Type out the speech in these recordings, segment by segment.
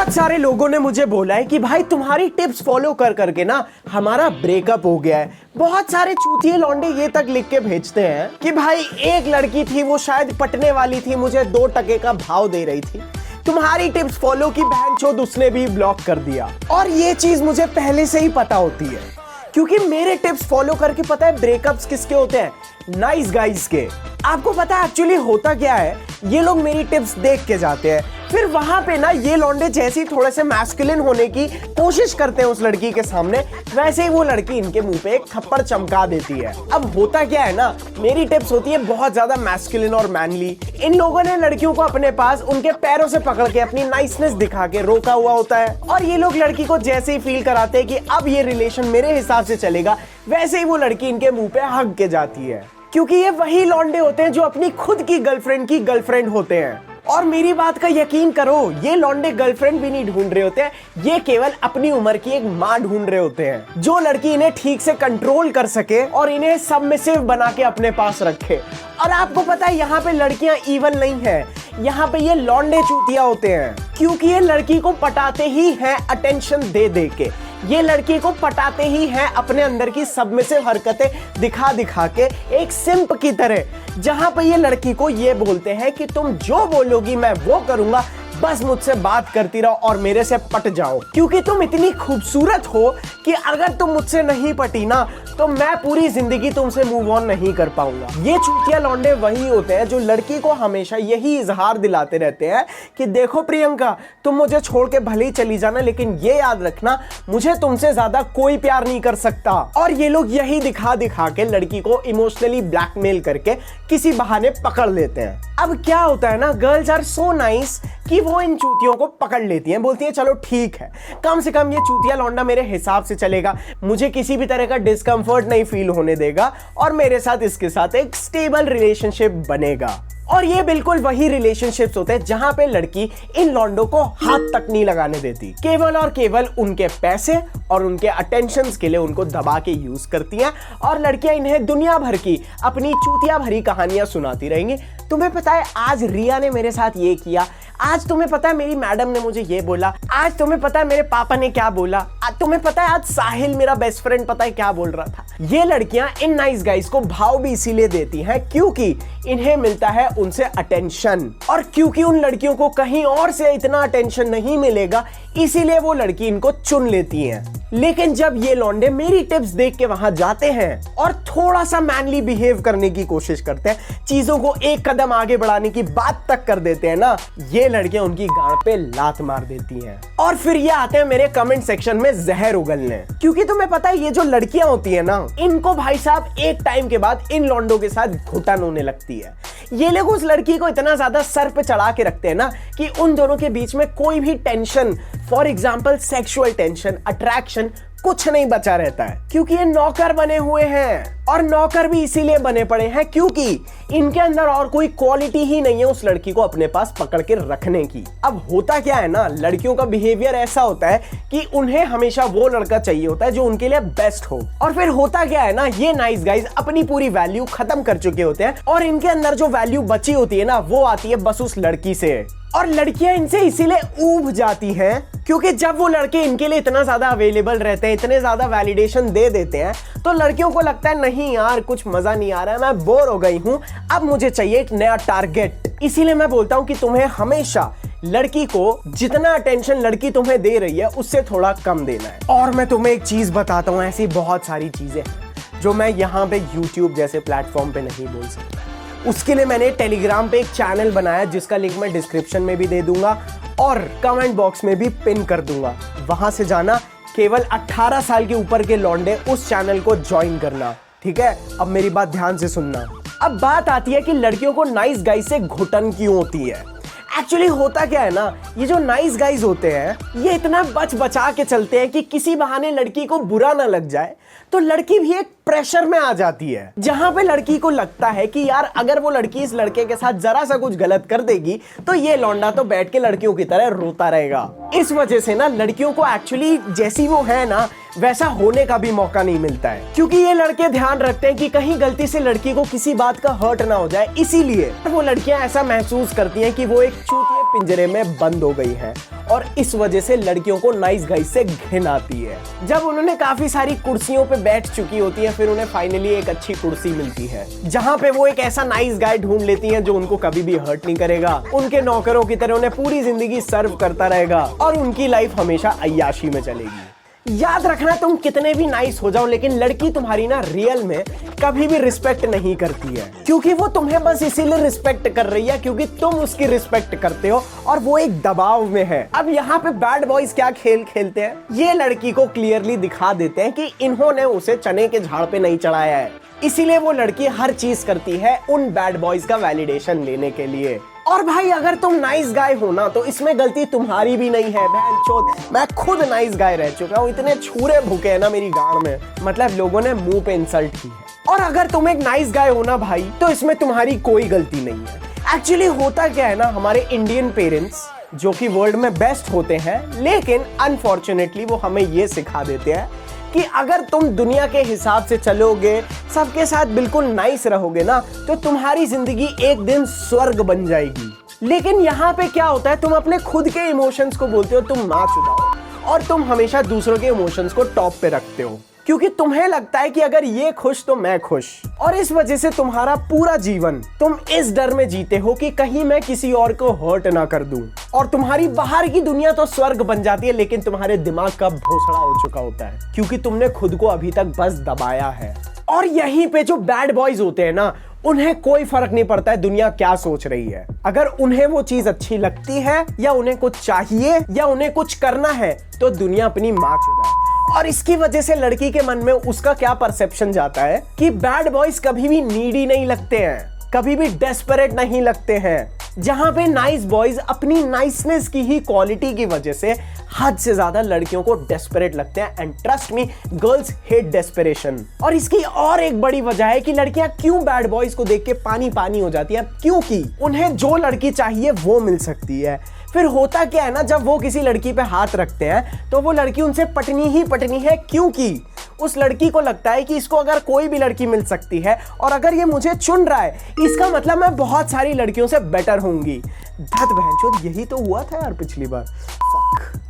बहुत सारे लोगों ने मुझे बोला है कि भाई तुम्हारी टिप्स फॉलो कर करके ना हमारा ब्रेकअप हो गया है। बहुत सारे चूतिए लौंडे ये तक लिख के भेजते हैं कि भाई एक लड़की थी, वो शायद पटने वाली थी, मुझे 2 टके का भाव दे रही थी, तुम्हारी टिप्स फॉलो की बहनचोद उसने भी ब्लॉक कर दिया। और ये चीज मुझे पहले से ही पता होती है, क्योंकि मेरे टिप्स फॉलो करके पता है ब्रेकअप्स किसके होते हैं? नाइस गाइज के। आपको पता है एक्चुअली होता क्या है? ये लोग मेरी टिप्स देख के जाते हैं, फिर वहां पे ना ये लौंडे जैसे ही थोड़े से मैस्कुलिन होने की कोशिश करते हैं उस लड़की के सामने, वैसे ही वो लड़की इनके मुंह पे एक थप्पड़ चमका देती है। अब होता क्या है ना, मेरी टिप्स होती है बहुत ज्यादा मैस्कुलिन और मैनली। इन लोगों ने लड़कियों को अपने पास उनके पैरों से पकड़ के अपनी नाइसनेस दिखा के रोका हुआ होता है, और ये लोग लड़की को जैसे ही फील कराते हैं कि अब ये रिलेशन मेरे हिसाब से चलेगा, वैसे ही वो लड़की इनके मुंह पे हग के जाती है। क्योंकि ये वही लौंडे होते हैं जो अपनी खुद की गर्लफ्रेंड होते हैं। और मेरी बात का यकीन करो, ये लौंडे गर्लफ्रेंड भी नहीं ढूंढ रहे होते हैं, ये केवल अपनी उम्र की एक माँ ढूंढ रहे होते हैं, जो लड़की इन्हें ठीक से कंट्रोल कर सके और इन्हें सबमिसिव बना के अपने पास रखे। और आपको पता है यहाँ पे लड़कियां इवन नहीं है, यहाँ पे ये लौंडे चूतिया होते हैं, क्योंकि ये लड़की को पटाते ही हैं अटेंशन दे दे के। ये लड़की को पटाते ही हैं अपने अंदर की सबमिसिव हरकतें दिखा दिखा के, एक सिंप की तरह, जहां पे ये लड़की को ये बोलते हैं कि तुम जो बोलोगी मैं वो करूंगा, बस मुझसे बात करती रहो और मेरे से पट जाओ, क्योंकि तुम इतनी खूबसूरत हो कि अगर तुम मुझसे नहीं पटी ना तो मैं पूरी जिंदगी तुमसे मूव ऑन नहीं कर पाऊंगा। ये चूतिया लौंडे वही होते हैं जो लड़की को हमेशा यही इजहार दिलाते रहते हैं कि देखो प्रियंका, तुम मुझे छोड़ के भले ही चली जाना, लेकिन ये याद रखना मुझे तुमसे ज्यादा कोई प्यार नहीं कर सकता। और ये लोग यही दिखा दिखा के लड़की को इमोशनली ब्लैकमेल करके किसी बहाने पकड़ लेते हैं। अब क्या होता है ना, गर्ल्स आर सो नाइस कि वो इन चूतियों को पकड़ लेती हैं, बोलती हैं चलो ठीक है, कम से कम ये चूतिया लौंडा मेरे हिसाब से चलेगा, मुझे किसी भी तरह का डिस्कंफर्ट नहीं फील होने देगा और मेरे साथ इसके साथ एक स्टेबल रिलेशनशिप बनेगा। और ये बिल्कुल वही रिलेशनशिप्स होते हैं जहां पे लड़की इन लौंडों को हाथ तक नहीं लगाने देती, केवल और केवल उनके पैसे और उनके अटेंशंस के लिए उनको दबा के यूज करती हैं, और लड़कियां इन्हें दुनिया भर की अपनी चूतिया भरी कहानियां सुनाती रहेंगी। तुम्हें पता है आज रिया ने मेरे साथ ये किया, आज तुम्हें पता है मेरी मैडम ने मुझे ये बोला, आज तुम्हें पता है मेरे पापा ने क्या बोला, आज तुम्हें पता है आज साहिल मेरा बेस्ट फ्रेंड पता है क्या बोल रहा था। ये लड़कियां इन नाइस गाइज को भाव भी इसीलिए देती हैं क्योंकि इन्हें मिलता है उनसे अटेंशन, और क्योंकि उन लड़कियों को कहीं और से इतना अटेंशन नहीं मिलेगा, इसीलिए वो लड़की इनको चुन लेती हैं। लेकिन जब ये लौंडे मेरी टिप्स देख के वहां जाते हैं और थोड़ा सा मैनली बिहेव करने की कोशिश करते हैं, चीजों को एक कदम आगे बढ़ाने की बात तक कर देते हैं ना, ये लड़कियां उनकी गांड पे लात मार देती हैं। और फिर ये आते हैं मेरे कमेंट सेक्शन में जहर उगलने, क्योंकि तुम्हें पता है ये जो लड़कियां होती है ना, इनको भाई साहब एक टाइम के बाद इन लौंडों के साथ घुटन होने लगती है। ये लोग उस लड़की को इतना ज्यादा सर पे चढ़ा के रखते हैं ना कि उन दोनों के बीच में कोई भी tension, for example sexual tension, attraction, कुछ नहीं बचा रहता है, क्योंकि ये नौकर बने हुए हैं। और नौकर भी इसीलिए बने पड़े हैं क्योंकि इनके अंदर और कोई क्वालिटी ही नहीं है उस लड़की को अपने पास पकड़ के रखने की। अब होता क्या है ना, लड़कियों का बिहेवियर ऐसा होता है कि उन्हें हमेशा वो लड़का चाहिए होता है जो उनके लिए बेस्ट हो। और फिर होता क्या है ना, ये नाइस गाइज अपनी पूरी वैल्यू खत्म कर चुके होते हैं और इनके अंदर जो वैल्यू बची होती है ना, वो आती है बस उस लड़की से। और लड़कियां इनसे इसीलिए ऊब जाती हैं क्योंकि जब वो लड़के इनके लिए इतना ज्यादा अवेलेबल रहते हैं, इतने ज्यादा वैलिडेशन दे देते हैं, तो लड़कियों को लगता है नहीं यार कुछ मजा नहीं आ रहा है, मैं बोर हो गई हूं, अब मुझे चाहिए एक नया टारगेट। इसीलिए मैं बोलता हूं कि तुम्हें हमेशा लड़की को जितना अटेंशन लड़की तुम्हें दे रही है उससे थोड़ा कम देना है। और मैं तुम्हें एक चीज बताता हूं, ऐसी बहुत सारी चीजें जो मैं यहाँ पे YouTube जैसे प्लेटफॉर्म पे नहीं बोल सकता। उसके लिए मैंने टेलीग्राम पे एक चैनल बनाया जिसका लिंक मैं डिस्क्रिप्शन में भी दे दूंगा और कमेंट बॉक्स में भी पिन कर दूंगा। वहां से जाना, केवल 18 साल के ऊपर के लौंडे उस चैनल को ज्वाइन करना, ठीक है? अब मेरी बात ध्यान से सुनना। अब बात आती है कि लड़कियों को नाइस गाइज से घुटन क्यों होती है। एक्चुअली होता क्या है ना, ये जो नाइस गाइज होते हैं ये इतना बचा के चलते हैं कि किसी बहाने लड़की को बुरा ना लग जाए, तो लड़की भी एक प्रेशर में आ जाती है जहां पे लड़की को लगता है कि यार अगर वो लड़की इस लड़के के साथ जरा सा कुछ गलत कर देगी तो ये लौंडा तो बैठ के लड़कियों की तरह रोता रहेगा। इस वजह से ना लड़कियों को एक्चुअली जैसी वो है ना वैसा होने का भी मौका नहीं मिलता है, क्योंकि ये लड़के ध्यान रखते हैं कि कहीं गलती से लड़की को किसी बात का हर्ट ना हो जाए, इसीलिए वो लड़कियां ऐसा महसूस करती हैं कि वो एक चूतिए पिंजरे में बंद हो गई हैं और इस वजह से लड़कियों को नाइस गाइज से घिन आती है। जब उन्होंने काफी सारी कुर्सियों पे बैठ चुकी होती है, फिर उन्हें फाइनली एक अच्छी कुर्सी मिलती है जहाँ पे वो एक ऐसा नाइस गाय ढूंढ लेती है जो उनको कभी भी हर्ट नहीं करेगा, उनके नौकरों की तरह उन्हें पूरी जिंदगी सर्व करता रहेगा और उनकी लाइफ हमेशा अय्याशी में चलेगी। याद रखना, तुम कितने भी नाइस हो जाओ, लेकिन लड़की तुम्हारी ना रियल में कभी भी रिस्पेक्ट नहीं करती है, क्योंकि वो तुम्हें बस इसीलिए रिस्पेक्ट कर रही है क्योंकि तुम उसकी रिस्पेक्ट करते हो और वो एक दबाव में है। अब यहाँ पे बैड बॉयज क्या खेल खेलते हैं, ये लड़की को क्लियरली दिखा देते हैं कि इन्होंने उसे चने के झाड़ पे नहीं चढ़ाया है, इसीलिए वो लड़की हर चीज करती है उन बैड बॉयज का वैलिडेशन लेने के लिए। और भाई अगर तुम नाइस गाय हो ना तो इसमें गलती तुम्हारी भी नहीं है। बहनचोद, मैं खुद नाइस गाय रह चुका हूँ, इतने छुरे भूखे हैं ना मेरी गांड में, मतलब लोगों ने मुंह पे इंसल्ट की है। और अगर तुम एक नाइस गाय हो ना भाई, तो इसमें तुम्हारी कोई गलती नहीं है। एक्चुअली होता क्या है ना, हमारे इंडियन पेरेंट्स जो कि वर्ल्ड में बेस्ट होते हैं, लेकिन अनफॉर्चुनेटली वो हमें ये सिखा देते हैं कि अगर तुम दुनिया के हिसाब से चलोगे, सबके साथ बिल्कुल नाइस रहोगे ना, तो तुम्हारी जिंदगी एक दिन स्वर्ग बन जाएगी। लेकिन यहाँ पे क्या होता है, तुम अपने खुद के इमोशंस को बोलते हो तुम ना चुदाओ और तुम हमेशा दूसरों के इमोशंस को टॉप पे रखते हो, क्योंकि तुम्हें लगता है कि अगर ये खुश तो मैं खुश। और इस वजह से तुम्हारा पूरा जीवन तुम इस डर में जीते हो कि कहीं मैं किसी और को हर्ट ना कर दूं। और तुम्हारी बाहर की दुनिया तो स्वर्ग बन जाती है, लेकिन तुम्हारे दिमाग का भोसड़ा हो चुका होता है, क्योंकि तुमने खुद को अभी तक बस दबाया है। और यहीं पे जो बैड बॉयज होते हैं ना, उन्हें कोई फर्क नहीं पड़ता है दुनिया क्या सोच रही है। अगर उन्हें वो चीज अच्छी लगती है या उन्हें कुछ चाहिए या उन्हें कुछ करना है, तो दुनिया अपनी माँ चुदा है। और इसकी वजह से लड़की के मन में उसका क्या परसेप्शन जाता है कि बैड बॉयज कभी भी नीडी नहीं लगते हैं, कभी भी डेस्परेट नहीं लगते हैं, जहां पे नाइस बॉयज अपनी नाइसनेस की ही क्वालिटी की वजह से हद से ज्यादा लड़कियों को डेस्परेट लगते हैं। And trust me, girls hate desperation. और इसकी और एक बड़ी वजह है कि लड़कियां क्यों बैड बॉयज को देख के पानी पानी हो जाती है, क्योंकि उन्हें जो लड़की चाहिए वो मिल सकती है। फिर होता क्या है ना, जब वो किसी लड़की पे हाथ रखते हैं तो वो लड़की उनसे पटनी ही पटनी है, क्योंकि उस लड़की को लगता है कि इसको अगर कोई भी लड़की मिल सकती है और अगर ये मुझे चुन रहा है, इसका मतलब मैं बहुत सारी लड़कियों से बेटर होंगी। धत बहनचोद, यही तो हुआ था यार पिछली बार।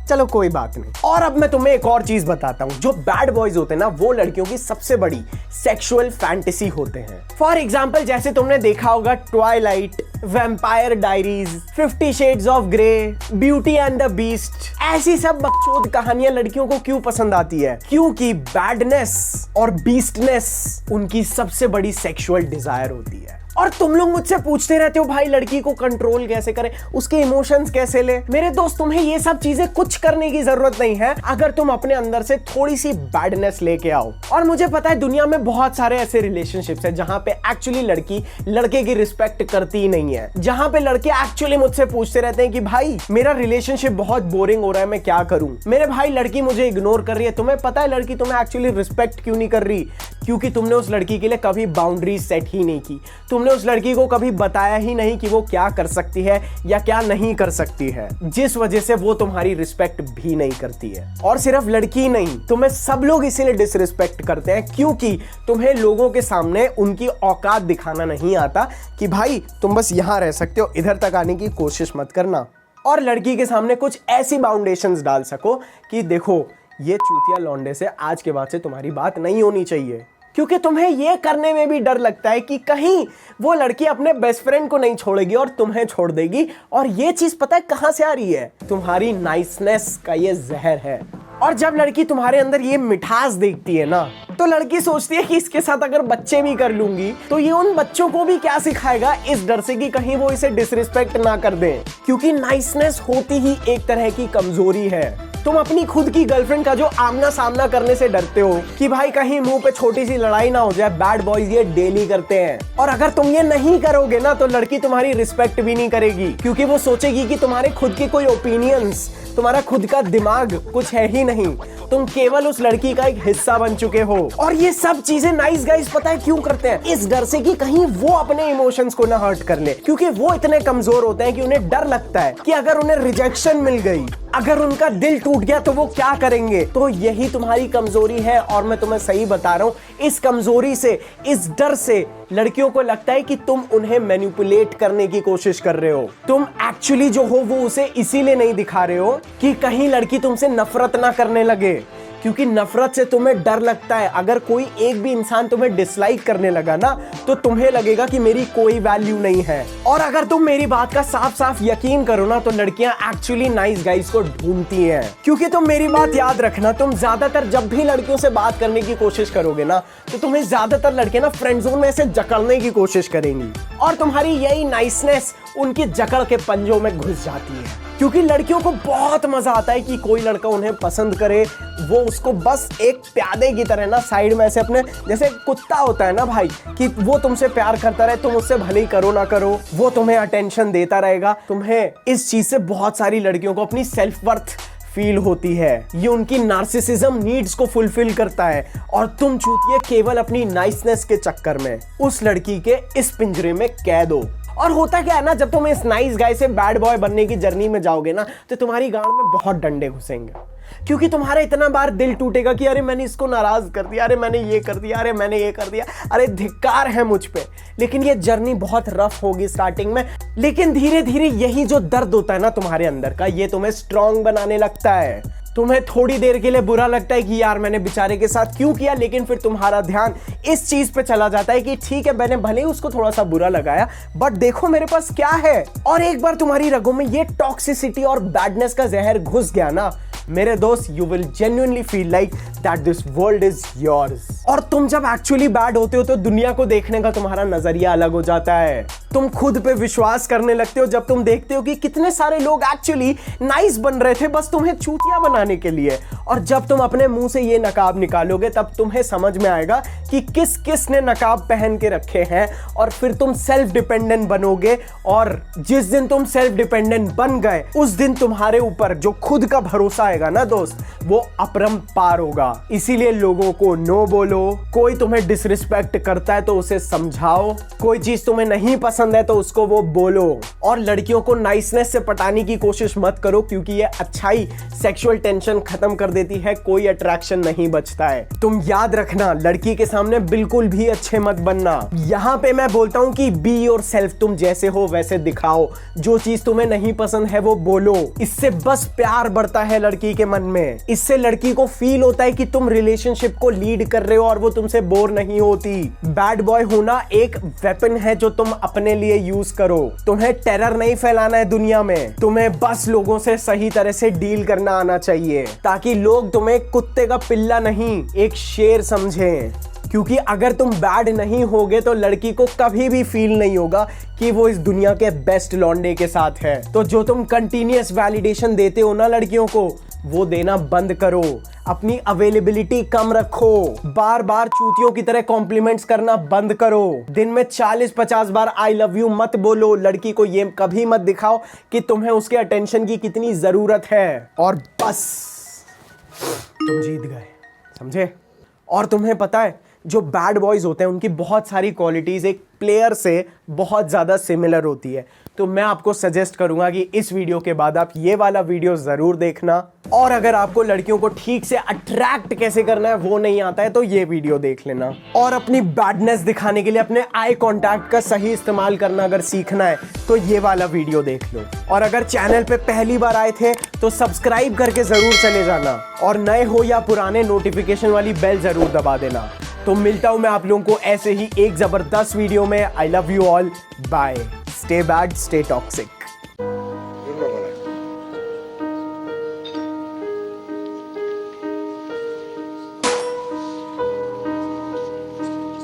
चलो कोई बात नहीं। और अब मैं तुम्हें एक और चीज बताता हूँ, जो बैड बॉयज होते हैं ना, वो लड़कियों की सबसे बड़ी सेक्सुअल फैंटेसी होते हैं। फॉर एग्जाम्पल, जैसे तुमने देखा होगा Twilight, vampire diaries, 50 shades of grey, beauty and the beast, ऐसी सब बकचोद कहानियां लड़कियों को क्यों पसंद आती है? क्योंकि बैडनेस और बीस्टनेस उनकी सबसे बड़ी सेक्सुअल डिजायर होती है। और तुम लोग मुझसे पूछते रहते हो भाई लड़की को कंट्रोल कैसे करें, उसके इमोशंस कैसे ले। मेरे दोस्त, तुम्हें ये सब चीजें कुछ करने की जरूरत नहीं है अगर तुम अपने अंदर से थोड़ी सी बैडनेस लेके आओ। और मुझे पता है दुनिया में बहुत सारे ऐसे रिलेशनशिप्स हैं जहां पे एक्चुअली लड़की लड़के की रिस्पेक्ट करती ही नहीं है, जहां पे लड़के एक्चुअली मुझसे पूछते रहते हैं कि भाई मेरा रिलेशनशिप बहुत बोरिंग हो रहा है, मैं क्या करूं। मेरे भाई लड़की मुझे इग्नोर कर रही है। तुम्हें पता है लड़की तुम्हें एक्चुअली रिस्पेक्ट क्यों नहीं कर रही? क्योंकि तुमने उस लड़की के लिए कभी बाउंड्री सेट ही नहीं की। तुमने उस लड़की को कभी बताया ही नहीं कि वो क्या कर सकती है या क्या नहीं कर सकती है, जिस वजह से वो तुम्हारी रिस्पेक्ट भी नहीं करती है। और सिर्फ लड़की नहीं, तुम्हें सब लोग इसीलिए डिसरिस्पेक्ट करते हैं क्योंकि तुम्हें लोगों के सामने उनकी औकात दिखाना नहीं आता कि भाई तुम बस यहां रह सकते हो, इधर तक आने की कोशिश मत करना। और लड़की के सामने कुछ ऐसी बाउंडेशंस डाल सको कि देखो ये चूतिया लौंडे से आज के बाद से तुम्हारी बात नहीं होनी चाहिए, क्योंकि तुम्हें यह करने में भी डर लगता है कि कहीं वो लड़की अपने बेस्ट फ्रेंड को नहीं छोड़ेगी और तुम्हें छोड़ देगी। और ये चीज पता है कहां से आ रही है? तुम्हारी नाइसनेस का ये जहर है। और जब लड़की तुम्हारे अंदर ये मिठास देखती है ना, तो लड़की सोचती है कि इसके साथ अगर बच्चे भी कर लूंगी तो ये उन बच्चों को भी क्या सिखाएगा, इस डर से कि कहीं वो इसे डिसरिस्पेक्ट ना कर दें। क्योंकि नाइसनेस होती ही एक तरह की कमजोरी है। तुम अपनी खुद की गर्लफ्रेंड का जो आमना सामना करने से डरते हो कि भाई कहीं मुंह पे छोटी सी लड़ाई ना हो जाए, बैड बॉयज ये डेली करते हैं। और अगर तुम ये नहीं करोगे ना तो लड़की तुम्हारी रिस्पेक्ट भी नहीं करेगी, क्योंकि वो सोचेगी कि तुम्हारे खुद के कोई ओपिनियंस, तुम्हारा खुद का दिमाग कुछ है ही नहीं, तुम केवल उस लड़की का एक हिस्सा बन चुके हो। और ये सब चीजें नाइस गाइस पता है क्यों करते हैं? इस डर से कि कहीं वो अपने इमोशंस को ना हर्ट कर ले, क्योंकि वो इतने कमजोर होते हैं कि उन्हें डर लगता है कि अगर उन्हें रिजेक्शन मिल गई अगर उनका दिल टूट गया तो वो क्या करेंगे? तो यही तुम्हारी कमजोरी है और मैं तुम्हें सही बता रहा हूं। इस कमजोरी से, इस डर से लड़कियों को लगता है कि तुम उन्हें मैनिपुलेट करने की कोशिश कर रहे हो। तुम एक्चुअली जो हो वो उसे इसीलिए नहीं दिखा रहे हो कि कहीं लड़की तुमसे नफरत ना करने लगे, क्योंकि नफरत से तुम्हें डर लगता है। अगर कोई एक भी इंसान तुम्हें डिसलाइक करने लगा ना तो तुम्हें लगेगा कि मेरी कोई वैल्यू नहीं है। और अगर तुम मेरी बात का साफ साफ यकीन करो ना तो लड़कियां एक्चुअली नाइस गाइज को ढूंढती हैं। क्योंकि तुम मेरी बात याद रखना, तुम ज्यादातर जब भी लड़कियों से बात करने की कोशिश करोगे ना तो तुम्हें ज्यादातर लड़कियां ना फ्रेंड जोन में से जकड़ने की कोशिश करेंगी और तुम्हारी यही नाइसनेस उनकी जकड़ के पंजों में घुस जाती है। क्योंकि लड़कियों को बहुत मजा आता है कि कोई लड़का उन्हें पसंद करे, वो उसको बस एक प्यादे की तरह ना साइड में ऐसे अपने, जैसे कुत्ता होता है ना भाई, कि वो तुमसे प्यार करता रहे, तुम उससे भले ही करो ना करो, वो तुम्हें अटेंशन देता रहेगा। तुम्हें इस चीज से बहुत सारी लड़कियों को अपनी सेल्फ वर्थ फील होती है। ये उनकी नार्सिसिज्म नीड्स को फुलफिल करता है और तुम चूतिए केवल अपनी नाइसनेस के चक्कर में उस लड़की के इस पिंजरे में कैद हो। और होता क्या है ना, जब तुम इस नाइस गाय से बैड बॉय बनने की जर्नी में जाओगे ना तो तुम्हारी गांड में बहुत डंडे घुसेंगे। क्योंकि तुम्हारा इतना बार दिल टूटेगा कि अरे मैंने इसको नाराज कर दिया, अरे मैंने ये कर दिया, अरे मैंने ये कर दिया, अरे धिक्कार है मुझ पे। लेकिन ये जर्नी बहुत रफ होगी स्टार्टिंग में, लेकिन धीरे धीरे यही जो दर्द होता है ना तुम्हारे अंदर का, ये तुम्हें स्ट्रांग बनाने लगता है। तुम्हें थोड़ी देर के लिए बुरा लगता है कि यार मैंने बेचारे के साथ क्यों किया, लेकिन फिर तुम्हारा ध्यान इस चीज पे चला जाता है कि ठीक है मैंने भले ही उसको थोड़ा सा बुरा लगाया बट देखो मेरे पास क्या है। और एक बार तुम्हारी रगों में ये टॉक्सिसिटी और बैडनेस का जहर घुस गया ना मेरे दोस्त, you will genuinely feel like that this world is yours. और तुम जब एक्चुअली बैड होते हो तो दुनिया को देखने का तुम्हारा नजरिया अलग हो जाता है। तुम खुद पे विश्वास करने लगते हो जब तुम देखते हो कि कितने सारे लोग एक्चुअली नाइस बन रहे थे बस तुम्हें चूतिया बनाने के लिए। और जब तुम अपने मुंह से ये नकाब निकालोगे तब तुम्हें समझ में आएगा कि किस किस ने नकाब पहन के रखे हैं, और फिर तुम सेल्फ डिपेंडेंट बनोगे। और जिस दिन तुम सेल्फ डिपेंडेंट बन गए उस दिन तुम्हारे ऊपर जो खुद का भरोसा आएगा ना दोस्त, वो अपरंपार होगा। इसीलिए लोगों को नो बोलो, कोई तुम्हें डिसरिस्पेक्ट करता है तो उसे समझाओ, कोई चीज तुम्हें नहीं पसंद है तो उसको वो बोलो। और लड़कियों को नाइसनेस से पटाने की कोशिश मत करो, क्योंकि ये अच्छाई सेक्सुअल टेंशन खत्म कर देती है, कोई अट्रैक्शन नहीं बचता है। तुम याद रखना, लड़की के सामने बिल्कुल भी अच्छे मत बनना। यहाँ पे मैं बोलता हूँ कि बी योरसेल्फ, तुम जैसे हो वैसे दिखाओ, जो चीज तुम्हें नहीं पसंद है वो बोलो। इससे बस प्यार बढ़ता है लड़की के मन में, इससे लड़की को फील होता है कि तुम रिलेशनशिप को लीड कर रहे हो और वो तुमसे बोर नहीं होती। बैड बॉय होना एक वेपन है जो तुम अपने लिए यूज करो। तुम्हें टेरर नहीं फैलाना है दुनिया में, तुम्हें बस लोगों से सही तरह से डील करना आना चाहिए, ताकि लोग तुम्हें कुत्ते का पिल्ला नहीं एक शेर समझें। क्योंकि अगर तुम बैड नहीं होगे तो लड़की को कभी भी फील नहीं होगा कि वो इस दुनिया के बेस्ट लौंडे के साथ है। तो जो तुम कंटिन्यूअस वैलिडेशन देते हो ना लड़कियों को, वो देना बंद करो। अपनी अवेलेबिलिटी कम रखो, बार बार चूतियों की तरह कॉम्प्लीमेंट्स करना बंद करो। दिन में 40-50 बार आई लव यू मत बोलो। लड़की को ये कभी मत दिखाओ कि तुम्हें उसके अटेंशन की कितनी जरूरत है। और बस तुम जीत गए, समझे? और तुम्हें पता है जो बैड बॉयज होते हैं उनकी बहुत सारी क्वालिटीज एक प्लेयर से बहुत ज़्यादा सिमिलर होती है। तो मैं आपको सजेस्ट करूंगा कि इस वीडियो के बाद आप ये वाला वीडियो ज़रूर देखना। और अगर आपको लड़कियों को ठीक से अट्रैक्ट कैसे करना है वो नहीं आता है तो ये वीडियो देख लेना। और अपनी बैडनेस दिखाने के लिए अपने आई कॉन्टैक्ट का सही इस्तेमाल करना अगर सीखना है तो ये वाला वीडियो देख लो। और अगर चैनल पे पहली बार आए थे तो सब्सक्राइब करके ज़रूर चले जाना, और नए हो या पुराने नोटिफिकेशन वाली बेल ज़रूर दबा देना। तो मिलता हूं मैं आप लोगों को ऐसे ही एक जबरदस्त वीडियो में। I love you all, bye, stay bad, stay toxic.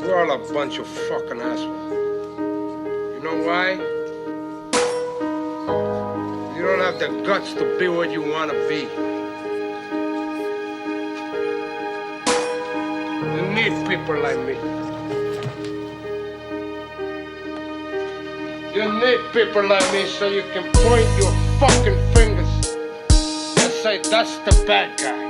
You're all a bunch of fucking assholes. You know why? You don't have the guts to be what you want to be. You need people like me. You need people like me so you can point your fucking fingers and say, that's the bad guy.